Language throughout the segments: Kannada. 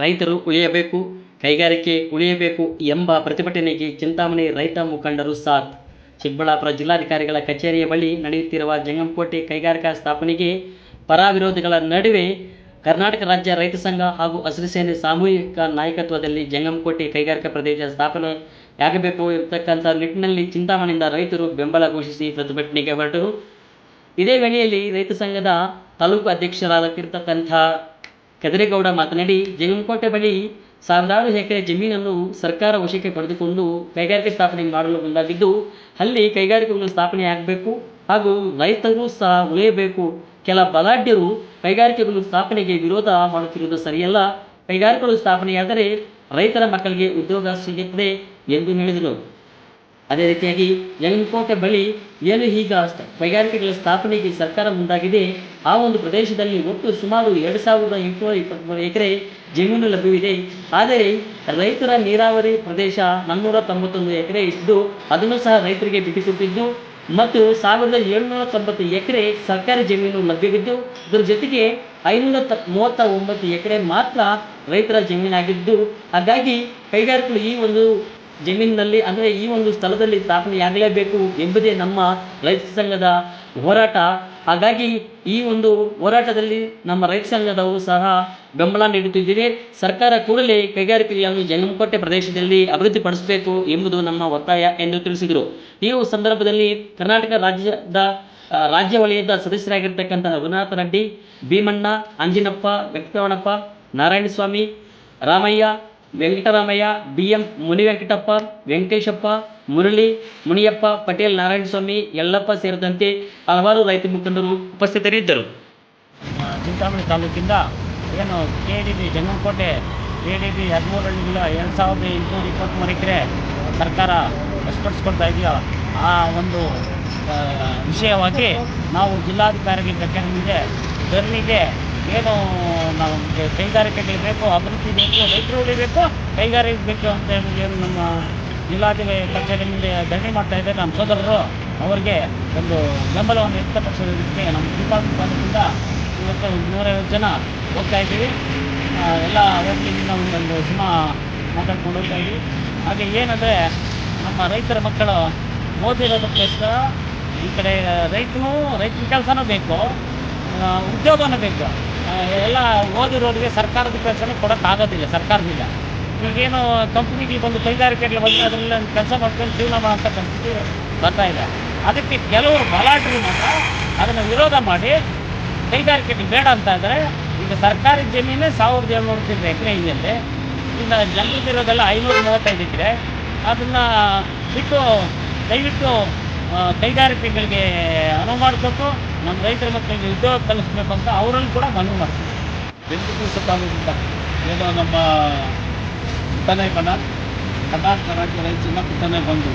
ರೈತರು ಉಳಿಯಬೇಕು, ಕೈಗಾರಿಕೆ ಉಳಿಯಬೇಕು ಎಂಬ ಪ್ರತಿಭಟನೆಗೆ ಚಿಂತಾಮಣಿ ರೈತ ಮುಖಂಡರು ಸಾಥ್. ಚಿಕ್ಕಬಳ್ಳಾಪುರ ಜಿಲ್ಲಾಧಿಕಾರಿಗಳ ಕಚೇರಿಯ ಬಳಿ ನಡೆಯುತ್ತಿರುವ ಜಂಗಮಕೋಟೆ ಕೈಗಾರಿಕಾ ಸ್ಥಾಪನೆಗೆ ಪರ ವಿರೋಧಿಗಳ ನಡುವೆ ಕರ್ನಾಟಕ ರಾಜ್ಯ ರೈತ ಸಂಘ ಹಾಗೂ ಹಸಿರು ಸೇನೆ ಸಾಮೂಹಿಕ ನಾಯಕತ್ವದಲ್ಲಿ ಜಂಗಮಕೋಟೆ ಕೈಗಾರಿಕಾ ಪ್ರದೇಶ ಸ್ಥಾಪನೆಯಾಗಬೇಕು ಇರತಕ್ಕಂಥ ನಿಟ್ಟಿನಲ್ಲಿ ಚಿಂತಾಮಣಿಯಿಂದ ರೈತರು ಬೆಂಬಲ ಘೋಷಿಸಿ ಪ್ರತಿಭಟನೆಗೆ ಹೊರಟರು. ಇದೇ ವೇಳೆಯಲ್ಲಿ ರೈತ ಸಂಘದ ತಾಲೂಕು ಅಧ್ಯಕ್ಷರಾಗಿರ್ತಕ್ಕಂಥ ಕದಿರೇಗೌಡ ಮಾತನಾಡಿ, ಜಂಗಮಕೋಟೆ ಬಳಿ ಸಾವಿರಾರು ಎಕರೆ ಜಮೀನನ್ನು ಸರ್ಕಾರ ವಶಕ್ಕೆ ಪಡೆದುಕೊಂಡು ಕೈಗಾರಿಕೆ ಸ್ಥಾಪನೆ ಮಾಡಲು ಮುಂದಾಗಿದ್ದು, ಅಲ್ಲಿ ಕೈಗಾರಿಕೆಗಳು ಸ್ಥಾಪನೆಯಾಗಬೇಕು ಹಾಗೂ ರೈತರು ಸಹ ಉಳಿಯಬೇಕು. ಕೆಲ ಬಲಾಢ್ಯರು ಕೈಗಾರಿಕೆಗಳು ಸ್ಥಾಪನೆಗೆ ವಿರೋಧ ಮಾಡುತ್ತಿರುವುದು ಸರಿಯಲ್ಲ. ಕೈಗಾರಿಕೆಗಳು ಸ್ಥಾಪನೆಯಾದರೆ ರೈತರ ಮಕ್ಕಳಿಗೆ ಉದ್ಯೋಗ ಸಿಗುತ್ತದೆ ಎಂದು ಹೇಳಿದರು. ಅದೇ ರೀತಿಯಾಗಿ ಜಂಗಮಕೋಟೆ ಬಳಿ ಏನು ಈಗ ಕೈಗಾರಿಕೆಗಳ ಸ್ಥಾಪನೆಗೆ ಸರ್ಕಾರ ಮುಂದಾಗಿದೆ, ಆ ಒಂದು ಪ್ರದೇಶದಲ್ಲಿ ಒಟ್ಟು ಸುಮಾರು 2823 ಎಕರೆ ಜಮೀನು ಲಭ್ಯವಿದೆ. ಆದರೆ ರೈತರ ನೀರಾವರಿ ಪ್ರದೇಶ 491 ಎಕರೆ ಇದ್ದು ಅದನ್ನು ಸಹ ರೈತರಿಗೆ ಬಿಟ್ಟುಕೊಟ್ಟಿದ್ದು ಮತ್ತು 1790 ಎಕರೆ ಸರ್ಕಾರಿ ಜಮೀನು ಲಭ್ಯವಿದ್ದು, ಇದರ ಜೊತೆಗೆ 539 ಎಕರೆ ಮಾತ್ರ ರೈತರ ಜಮೀನಾಗಿದ್ದು, ಹಾಗಾಗಿ ಕೈಗಾರಿಕೆಗಳು ಈ ಒಂದು ಜಮೀನಿನಲ್ಲಿ ಅಂದರೆ ಈ ಒಂದು ಸ್ಥಳದಲ್ಲಿ ಸ್ಥಾಪನೆಯಾಗಲೇಬೇಕು ಎಂಬುದೇ ನಮ್ಮ ರೈತ ಸಂಘದ ಹೋರಾಟ. ಹಾಗಾಗಿ ಈ ಒಂದು ಹೋರಾಟದಲ್ಲಿ ನಮ್ಮ ರೈತ ಸಂಘದವರು ಸಹ ಬೆಂಬಲ ನೀಡುತ್ತಿದ್ದೇವೆ. ಸರ್ಕಾರ ಕೂಡಲೇ ಕೈಗಾರಿಕೆಗಳನ್ನು ಜಂಗಮಕೋಟೆ ಪ್ರದೇಶದಲ್ಲಿ ಅಭಿವೃದ್ಧಿಪಡಿಸಬೇಕು ಎಂಬುದು ನಮ್ಮ ಒತ್ತಾಯ ಎಂದು ತಿಳಿಸಿದರು. ಈ ಸಂದರ್ಭದಲ್ಲಿ ಕರ್ನಾಟಕ ರಾಜ್ಯ ವಲಯದ ಸದಸ್ಯರಾಗಿರ್ತಕ್ಕಂಥ ರಘುನಾಥ ರೆಡ್ಡಿ, ಭೀಮಣ್ಣ, ಅಂಜಿನಪ್ಪ, ವೆಂಕಟರಮಣಪ್ಪ, ನಾರಾಯಣಸ್ವಾಮಿ, ರಾಮಯ್ಯ, ವೆಂಕಟರಾಮಯ್ಯ, BM ಮುನಿವೆಂಕಟಪ್ಪ, ವೆಂಕಟೇಶಪ್ಪ, ಮುರಳಿ, ಮುನಿಯಪ್ಪ, ಪಟೇಲ್, ನಾರಾಯಣಸ್ವಾಮಿ, ಯಲ್ಲಪ್ಪ ಸೇರಿದಂತೆ ಹಲವಾರು ರೈತ ಮುಖಂಡರು ಉಪಸ್ಥಿತರಿದ್ದರು. ಚಿಂತಾಮಣಿ ತಾಲೂಕಿಂದ ಏನು KDB ಜಂಗಮಕೋಟೆ KDB 13 ಹಳ್ಳಿಗಳ 2823 ಎಕರೆ ಸರ್ಕಾರ ವಶಪಡಿಸ್ಕೊಳ್ತಾ ಇದೆಯೋ ಆ ಒಂದು ವಿಷಯವಾಗಿ ನಾವು ಜಿಲ್ಲಾಧಿಕಾರಿಗೆ ಕಚೇರಿ ಮುಂದೆ ಧರಣಿಗೆ ಏನು ನಾವು ಕೈಗಾರಿಕೆಗಳು ಬೇಕು, ಅಭಿವೃದ್ಧಿ ಬೇಕು, ರೈತರು ಉಳಿಬೇಕು, ಕೈಗಾರಿಕೆ ಬೇಕು ಅಂತ ಏನು ನಮ್ಮ ಜಿಲ್ಲಾಧಿಕಾರಿ ಕಚೇರಿ ಮುಂದೆ ಧರಣಿ ಮಾಡ್ತಾ ಇದ್ದಾರೆ ನಮ್ಮ ಸೋದರರು. ಅವರಿಗೆ ಒಂದು ಬೆಂಬಲವನ್ನು ವ್ಯಕ್ತಪಡಿಸೋದಕ್ಕೆ ನಮ್ಮ ಚಿಕ್ಕಬಳ್ಳಾಪುರ ತಾಲೂಕಿಂದ ಇವತ್ತು 150 ಜನ ಹೋಗ್ತಾ ಇದ್ದೀವಿ. ಎಲ್ಲ ಹೋಗ್ಲಿಂದ ಒಂದೊಂದು ಸಿನಿಮಾ ಮಾತಾಡ್ಕೊಂಡು ಹೋಗ್ತಾ ಇದ್ದೀವಿ. ಹಾಗೆ ಏನಂದರೆ ನಮ್ಮ ರೈತರ ಮಕ್ಕಳು ಓದಿರೋದಕ್ಕೋಸ್ಕರ ಈ ಕಡೆ ರೈತನ ಕೆಲಸನೂ ಬೇಕು, ಉದ್ಯೋಗನೂ ಬೇಕು. ಎಲ್ಲ ಓದಿರೋರಿಗೆ ಸರ್ಕಾರದ ಕೆಲಸನೂ ಕೊಡೋಕ್ಕಾಗೋದಿಲ್ಲ ಸರ್ಕಾರದಿಂದ. ಈಗೇನು ಕಂಪ್ನಿಗೆ ಬಂದು ಕೈಗಾರಿಕೆಗಳು ಬಂದು ಅದನ್ನೆಲ್ಲ ಕೆಲಸ ಮಾಡ್ಕೊಂಡು ಜೀವನ ಮಾಡೋಂಥ ಪರಿಸ್ಥಿತಿ ಬರ್ತಾ ಇದೆ. ಅದಕ್ಕೆ ಕೆಲವರು ಬಲಾಢ್ಯರು ಮಾತ್ರ ಅದನ್ನು ವಿರೋಧ ಮಾಡಿ ಕೈಗಾರಿಕೆಗಳು ಬೇಡ ಅಂತ ಇದ್ದಾರೆ. ಈಗ ಸರ್ಕಾರಿ ಜಮೀನೇ 1790 ಎಕರೆ ಇದೆಯಂತೆ. ಇನ್ನು ಜನರಿರೋದೆಲ್ಲ 535 ಎಕರೆ. ಅದನ್ನು ಬಿಟ್ಟು ದಯವಿಟ್ಟು ಕೈಗಾರಿಕೆಗಳಿಗೆ ಅನುವು ಮಾಡಬೇಕು, ನಮ್ಮ ರೈತರ ಮಕ್ಕಳಿಗೆ ಉದ್ಯೋಗ ಕಲಿಸ್ಬೇಕು ಅಂತ ಅವರನ್ನು ಕೂಡ ಮನವಿ ಮಾಡ್ತೀವಿ. ಬೆಂಗಳೂರು ತಾಲೂಕಿಂದ ಏನೋ ನಮ್ಮ ಪುಟ್ಟನೇ ಬಣ ಕರ್ನಾಟಕ ರಾಜ್ಯ ರೈತ ಸಂಘ ಪುಟ್ಟನೇ ಬಂದು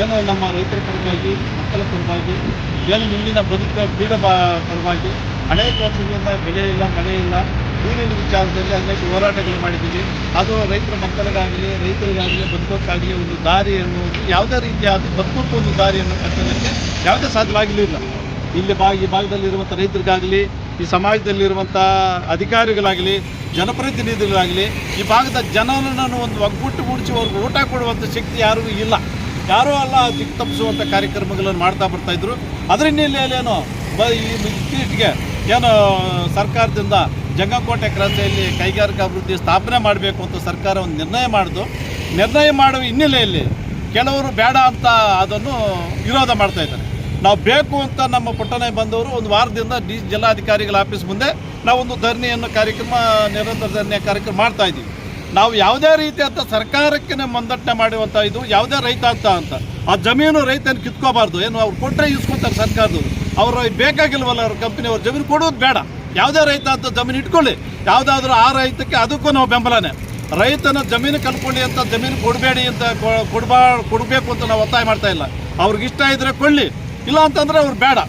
ಏನು ನಮ್ಮ ರೈತರ ಪರವಾಗಿ, ಮಕ್ಕಳ ಪರವಾಗಿ, ಏನು ಮುಂದಿನ ಬೀಡ ಪರವಾಗಿ ಅನೇಕ ವರ್ಷಗಳಿಂದ ಬೆಳೆ ಇಲ್ಲ, ಮಳೆ ಇಲ್ಲ, ನೀರಿನ ವಿಚಾರದಲ್ಲಿ ಅನೇಕ ಹೋರಾಟಗಳು ಮಾಡಿದ್ದೀವಿ. ಅದು ರೈತರ ಮಕ್ಕಳಿಗಾಗಲಿ, ರೈತರಿಗಾಗಲಿ, ಬದುಕೋಕ್ಕಾಗಲಿ ಒಂದು ದಾರಿ ಎನ್ನುವುದು ಯಾವುದೇ ರೀತಿಯಾದ ಬದುಕೋಕ್ಕೂ ಒಂದು ದಾರಿಯನ್ನು ಕಟ್ಟೋದಕ್ಕೆ ಯಾವುದೇ ಸಾಧ್ಯವಾಗಿರಲಿಲ್ಲ. ಈ ಭಾಗದಲ್ಲಿರುವಂಥ ರೈತರಿಗಾಗಲಿ, ಈ ಸಮಾಜದಲ್ಲಿರುವಂಥ ಅಧಿಕಾರಿಗಳಾಗಲಿ, ಜನಪ್ರತಿನಿಧಿಗಳಾಗಲಿ, ಈ ಭಾಗದ ಜನರನ್ನು ಒಂದು ಒಗ್ಗಟ್ಟು ಮೂಡಿಸಿ ಅವ್ರಿಗೆ ಊಟ ಕೊಡುವಂಥ ಶಕ್ತಿ ಯಾರಿಗೂ ಇಲ್ಲ. ಯಾರೂ ಅಲ್ಲ ದಿಕ್ಕು ತಪ್ಪಿಸುವಂಥ ಕಾರ್ಯಕ್ರಮಗಳನ್ನು ಮಾಡ್ತಾ ಬರ್ತಾಯಿದ್ರು. ಅದರ ಹಿನ್ನೆಲೆಯಲ್ಲೇನೋ ಇತ್ತೀಚೆಗೆ ಏನು ಸರ್ಕಾರದಿಂದ ಜಂಗಮಕೋಟೆ ಕ್ರಾಂತಿಯಲ್ಲಿ ಕೈಗಾರಿಕಾ ಅಭಿವೃದ್ಧಿ ಸ್ಥಾಪನೆ ಮಾಡಬೇಕು ಅಂತ ಸರ್ಕಾರ ಒಂದು ನಿರ್ಣಯ ಮಾಡುವ ಹಿನ್ನೆಲೆಯಲ್ಲಿ ಕೆಲವರು ಬೇಡ ಅಂತ ಅದನ್ನು ವಿರೋಧ ಮಾಡ್ತಾ ಇದ್ದಾರೆ. ನಾವು ಬೇಕು ಅಂತ ನಮ್ಮ ಪುಟ್ಟನೇ ಬಂದವರು ಒಂದು ವಾರದಿಂದ ಜಿಲ್ಲಾಧಿಕಾರಿಗಳ ಆಫೀಸ್ ಮುಂದೆ ನಾವೊಂದು ನಿರಂತರ ಧರಣಿಯ ಕಾರ್ಯಕ್ರಮ ಮಾಡ್ತಾ ಇದ್ದೀವಿ. ನಾವು ಯಾವುದೇ ರೀತಿಯಂಥ ಸರ್ಕಾರಕ್ಕೆ ಮಂದಟ್ಟಣೆ ಮಾಡುವಂಥ ಇದು ಯಾವುದೇ ರೈತ ಅಂತ ಆ ಜಮೀನು ರೈತನ ಕಿತ್ಕೋಬಾರ್ದು. ಏನು ಅವ್ರು ಕೊಟ್ಟರೆ ಇಸ್ಕೊತಾರೆ ಸರ್ಕಾರದವರು, ಅವರು ಬೇಕಾಗಿಲ್ವಲ್ಲ ಅವ್ರ ಕಂಪ್ನಿಯವ್ರು ಜಮೀನು ಕೊಡೋದು ಬೇಡ. ಯಾವುದೇ ರೈತ ಅಂತ ಜಮೀನು ಇಟ್ಕೊಳ್ಳಿ, ಯಾವುದಾದ್ರೂ ಆ ರೈತಕ್ಕೆ ಅದಕ್ಕೂ ನಾವು ಬೆಂಬಲನೇ. ರೈತನ ಜಮೀನು ಕಲ್ಕೊಳ್ಳಿ ಅಂತ ಜಮೀನು ಕೊಡಬೇಡಿ ಅಂತ ಕೊಡಬೇಕು ಅಂತ ನಾವು ಒತ್ತಾಯ ಮಾಡ್ತಾ ಇಲ್ಲ. ಅವ್ರಿಗಿಷ್ಟ ಇದ್ದರೆ ಕೊಳ್ಳಿ, ಇಲ್ಲ ಅಂತಂದರೆ ಅವ್ರು ಬೇಡ.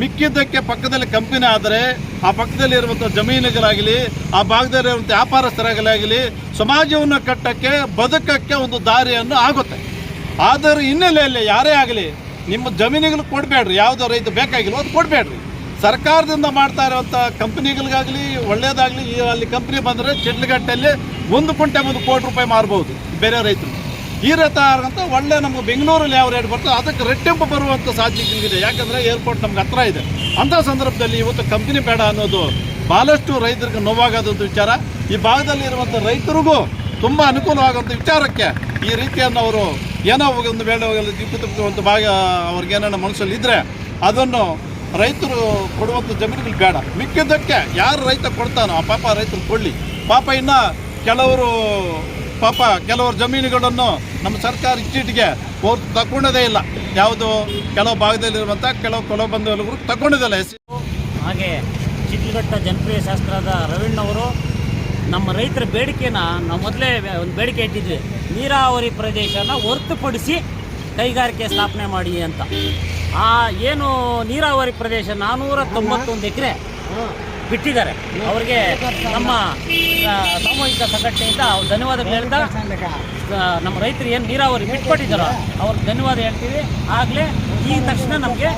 ಮಿಕ್ಕಿದ್ದಕ್ಕೆ ಪಕ್ಕದಲ್ಲಿ ಕಂಪನಿ ಆದರೆ ಆ ಪಕ್ಕದಲ್ಲಿ ಇರುವಂಥ ಜಮೀನುಗಳಾಗಲಿ, ಆ ಭಾಗದಲ್ಲಿರುವಂಥ ವ್ಯಾಪಾರಸ್ಥರಾಗಲಿ ಸಮಾಜವನ್ನು ಕಟ್ಟಕ್ಕೆ, ಬದುಕಕ್ಕೆ ಒಂದು ದಾರಿಯನ್ನು ಆಗುತ್ತೆ. ಅದರ ಹಿನ್ನೆಲೆಯಲ್ಲಿ ಯಾರೇ ಆಗಲಿ ನಿಮ್ಮ ಜಮೀನುಗಳು ಕೊಡಬೇಡ್ರಿ. ಯಾವುದೋ ರೈತ ಬೇಕಾಗಿಲ್ಲ ಅದು ಕೊಡಬೇಡ್ರಿ. ಸರ್ಕಾರದಿಂದ ಮಾಡ್ತಾ ಇರುವಂಥ ಕಂಪ್ನಿಗಳಿಗಾಗಲಿ ಒಳ್ಳೇದಾಗಲಿ, ಅಲ್ಲಿ ಕಂಪ್ನಿ ಬಂದರೆ ಶಿಡ್ಲಘಟ್ಟಲ್ಲಿ 1 ಕುಂಟೆ 1 ಕೋಟಿ ರೂಪಾಯಿ ಮಾರ್ಬೋದು ಬೇರೆ ರೈತರು. ಈ ರೈತ ಅಂತ ಒಳ್ಳೆ ನಮ್ಗೆ ಬೆಂಗಳೂರಲ್ಲಿ ಯಾವ ರೇಟ್ ಬರ್ತದೆ ಅದಕ್ಕೆ ರೆಟ್ಟಿಂಪು ಬರುವಂಥ ಸಾಧ್ಯತೆಗಳಿದೆ. ಯಾಕಂದರೆ ಏರ್ಪೋರ್ಟ್ ನಮ್ಗೆ ಹತ್ರ ಇದೆ. ಅಂಥ ಸಂದರ್ಭದಲ್ಲಿ ಇವತ್ತು ಕಂಪ್ನಿ ಬೇಡ ಅನ್ನೋದು ಭಾಳಷ್ಟು ರೈತರಿಗೆ ನೋವಾಗೋದಂಥ ವಿಚಾರ. ಈ ಭಾಗದಲ್ಲಿ ಇರುವಂಥ ರೈತರಿಗೂ ತುಂಬ ಅನುಕೂಲವಾಗುವಂಥ ವಿಚಾರಕ್ಕೆ ಈ ರೀತಿಯನ್ನು ಅವರು ಏನೋ ಒಂದು ವೇಳೆ ಒಂದು ಭಾಗ ಅವ್ರಿಗೇನೋ ಮನಸ್ಸಲ್ಲಿ ಇದ್ದರೆ ಅದನ್ನು ರೈತರು ಕೊಡುವಂಥ ಜಮೀನುಗಳು ಬೇಡ. ಮಿಕ್ಕಿದ್ದಕ್ಕೆ ಯಾರು ರೈತ ಕೊಡ್ತಾನೋ ಆ ಪಾಪ ರೈತರು ಕೊಡಲಿ. ಪಾಪ ಇನ್ನು ಕೆಲವರು ಜಮೀನುಗಳನ್ನು ನಮ್ಮ ಸರ್ಕಾರ ಇತ್ತೀಚೆಗೆ ತಗೊಂಡದೇ ಇಲ್ಲ. ಯಾವುದು ಕೆಲವು ಭಾಗದಲ್ಲಿರುವಂಥ ಕೆಲವು ಬಂಧುಗಳು ತಗೊಂಡಿದ್ದಲ್ಲ. ಹಾಗೆ ಶಿಡ್ಲಘಟ್ಟ ಜನಪ್ರಿಯ ಶಾಸಕರಾದ ರವೀಣ್ಣವರು ನಮ್ಮ ರೈತರ ಬೇಡಿಕೆನ ನಾವು ಮೊದಲೇ ಒಂದು ಬೇಡಿಕೆ ಇಟ್ಟಿದ್ವಿ, ನೀರಾವರಿ ಪ್ರದೇಶನ ಹೊರತುಪಡಿಸಿ ಕೈಗಾರಿಕೆ ಸ್ಥಾಪನೆ ಮಾಡಿ ಅಂತ. ಏನು ನೀರಾವರಿ ಪ್ರದೇಶ 491 ಎಕರೆ ಬಿಟ್ಟಿದ್ದಾರೆ. ಅವರಿಗೆ ನಮ್ಮ ಸಾಮೂಹಿಕ ಸಂಘಟನೆಯಿಂದ ಧನ್ಯವಾದಗಳು ಹೇಳ್ತಾ, ನಮ್ಮ ರೈತರು ಏನು ನೀರಾವರಿ ಬಿಟ್ಕೊಟ್ಟಿದ್ದಾರೋ ಅವ್ರಿಗೆ ಧನ್ಯವಾದ ಹೇಳ್ತೀವಿ. ಆಗಲೇ ಈ ತಕ್ಷಣ ನಮಗೆ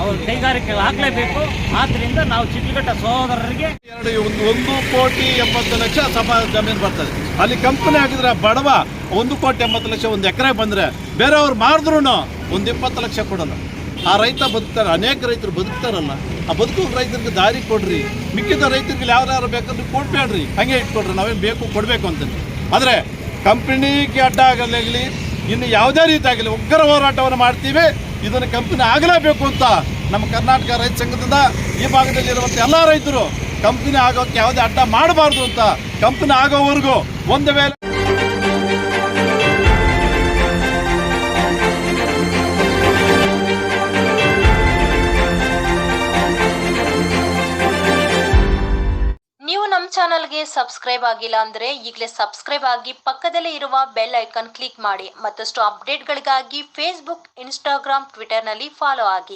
ಅವ್ರ ಕೈಗಾರಿಕೆಗಳು ಆಗಲೇಬೇಕು. ಆದ್ದರಿಂದ ನಾವು ಶಿಡ್ಲಘಟ್ಟ ಸಹೋದರರಿಗೆ 1,80,00,000 ಸಮ ಜಮೀನು ಬರ್ತದೆ. ಅಲ್ಲಿ ಕಂಪನಿ ಆಗಿದ್ರೆ ಬಡವ 1,80,00,000 1 ಎಕರೆ ಬಂದರೆ ಬೇರೆಯವ್ರು ಮಾರಿದ್ರೂ ಒಂದು 20 ಲಕ್ಷ ಕೊಡಲ್ಲ. ಆ ರೈತ ಬದುಕ್ತಾರೆ. ಅನೇಕ ರೈತರು ಬದುಕ್ತಾರಲ್ಲ, ಆ ಬದುಕು ರೈತರಿಗೆ ದಾರಿ ಕೊಡ್ರಿ. ಮಿಕ್ಕಿದ ರೈತರಿಗೆ ಯಾರು ಬೇಕಾದ್ರೂ ಕೊಡ್ಬೇಡ್ರಿ, ಹಾಗೆ ಇಟ್ಕೊಡ್ರಿ. ನಾವೇನು ಬೇಕು ಕೊಡಬೇಕು ಅಂತಂದು. ಆದರೆ ಕಂಪನಿಗೆ ಅಡ್ಡ ಆಗಲಿ ಇನ್ನು ಯಾವುದೇ ರೀತಿ ಆಗಲಿ ಉಗ್ರ ಹೋರಾಟವನ್ನು ಮಾಡ್ತೀವಿ. ಇದನ್ನು ಕಂಪನಿ ಆಗಲೇಬೇಕು ಅಂತ ನಮ್ಮ ಕರ್ನಾಟಕ ರೈತ ಸಂಘದಿಂದ ಈ ಭಾಗದಲ್ಲಿರುವಂಥ ಎಲ್ಲ ರೈತರು ಕಂಪನಿ ಆಗೋಕ್ಕೆ ಯಾವುದೇ ಅಡ್ಡ ಮಾಡಬಾರ್ದು ಅಂತ, ಕಂಪನಿ ಆಗೋವರೆಗೂ ಒಂದು ವೇಳೆ ನೀವು ನಮ್ಮ ಚಾನಲ್ಗೆ ಸಬ್ಸ್ಕ್ರೈಬ್ ಆಗಿಲ್ಲ ಅಂದರೆ ಈಗಲೇ ಸಬ್ಸ್ಕ್ರೈಬ್ ಆಗಿ ಪಕ್ಕದಲ್ಲೇ ಇರುವ ಬೆಲ್ ಐಕಾನ್ ಕ್ಲಿಕ್ ಮಾಡಿ. ಮತ್ತಷ್ಟು ಅಪ್ಡೇಟ್ಗಳಿಗಾಗಿ ಫೇಸ್ಬುಕ್, ಇನ್ಸ್ಟಾಗ್ರಾಮ್, ಟ್ವಿಟರ್ನಲ್ಲಿ ಫಾಲೋ ಆಗಿ.